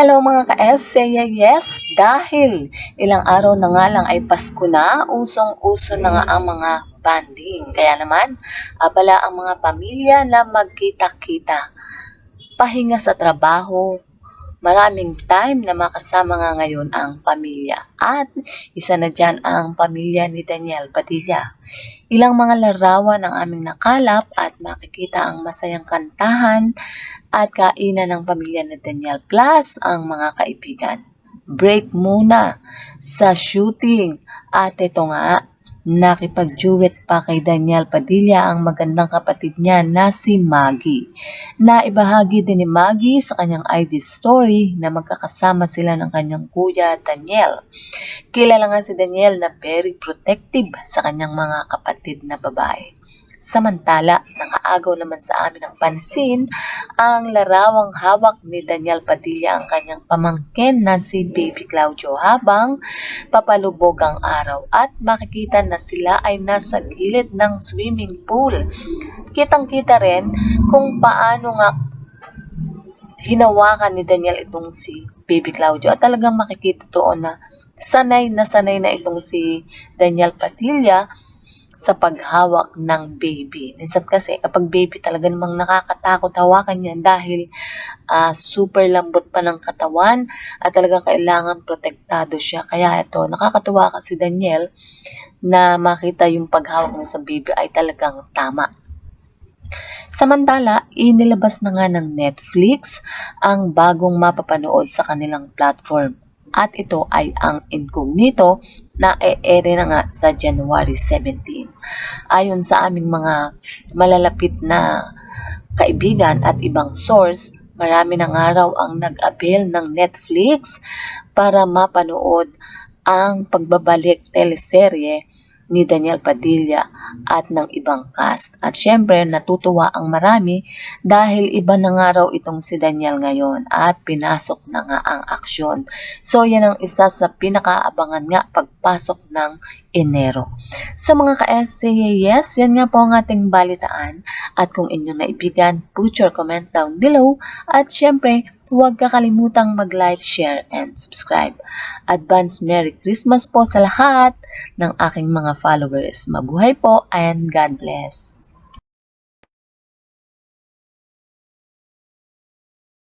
Hello mga ka-essay, yes, dahil ilang araw na nga lang ay Pasko na, usong-uso na nga ang mga banding. Kaya naman, abala ang mga pamilya na magkita-kita. Pahinga sa trabaho, maraming time na makasama nga ngayon ang pamilya. At isa na dyan ang pamilya ni Daniel Padilla. Ilang mga larawan ang aming nakalap at makikita ang masayang kantahan at kainan ng pamilya ni Daniel plus ang mga kaibigan. Break muna sa shooting at ito nga, nakipag-duet pa kay Daniel Padilla ang magandang kapatid niya na si Maggie. Naibahagi din ni Maggie sa kanyang ID story na magkakasama sila ng kanyang kuya Daniel. Kilala nga si Daniel na very protective sa kanyang mga kapatid na babae. Samantala, nakaagaw naman sa amin ng pansin ang larawang hawak ni Daniel Padilla ang kanyang pamangkin na si Baby Claudio habang papalubog ang araw at makikita na sila ay nasa gilid ng swimming pool. Kitang-kita rin kung paano nga hinawakan ni Daniel itong si Baby Claudio at talagang makikita doon na sanay na itong si Daniel Padilla sa paghawak ng baby. Minsan kasi kapag baby talaga namang nakakatakot hawakan yan dahil super lambot pa ng katawan at talagang kailangan protektado siya. Kaya ito, nakakatuwa kasi Daniel na makita yung paghawak niya sa baby ay talagang tama. Samantala, inilabas na nga ng Netflix ang bagong mapapanood sa kanilang platform. At ito ay ang Incognito na e-ere na nga sa January 17. Ayon sa aming mga malalapit na kaibigan at ibang source, marami na nga raw ang nag-avail ng Netflix para mapanood ang pagbabalik teleserye ni Daniel Padilla at ng ibang cast. At syempre, natutuwa ang marami dahil iba na nga raw itong si Daniel ngayon at pinasok na nga ang aksyon. So, yan ang isa sa pinakaabangan nga pagpasok ng Enero. Sa mga ka-SCAS, yan nga po ang ating balitaan. At kung inyong naibigan, put your comment down below. At syempre, huwag kakalimutang mag-like, share, and subscribe. Advance Merry Christmas po sa lahat ng aking mga followers. Mabuhay po and God bless.